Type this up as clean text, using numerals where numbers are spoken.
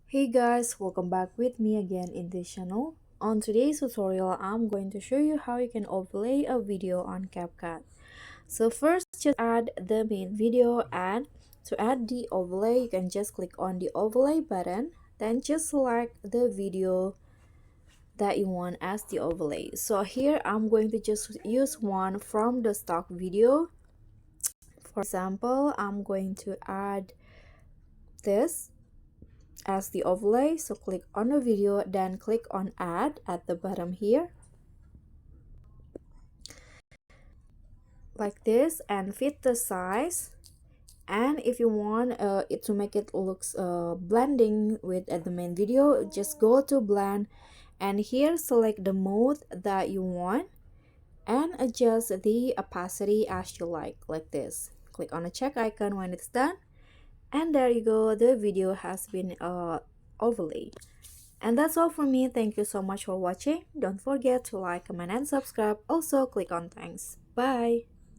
Hey guys, welcome back with me again in this channel. On today's tutorial, I'm going to show you how you can overlay a video on CapCut. So first, just add the main video, and to add the overlay, you can just click on the overlay button, then just select the video that you want as the overlay. So here, I'm going to just use one from the stock video. For example, I'm going to add this as the overlay. So click on the video, then click on add at the bottom here like this, and fit the size. And if you want it to make it looks blending with the main video, just go to blend, and here select the mode that you want and adjust the opacity as you like this. Click on the check icon when it's done, and there you go, the video has been overlaid. And that's all for me. Thank you so much for watching. Don't forget to like, comment, and subscribe. Also, click on thanks. Bye.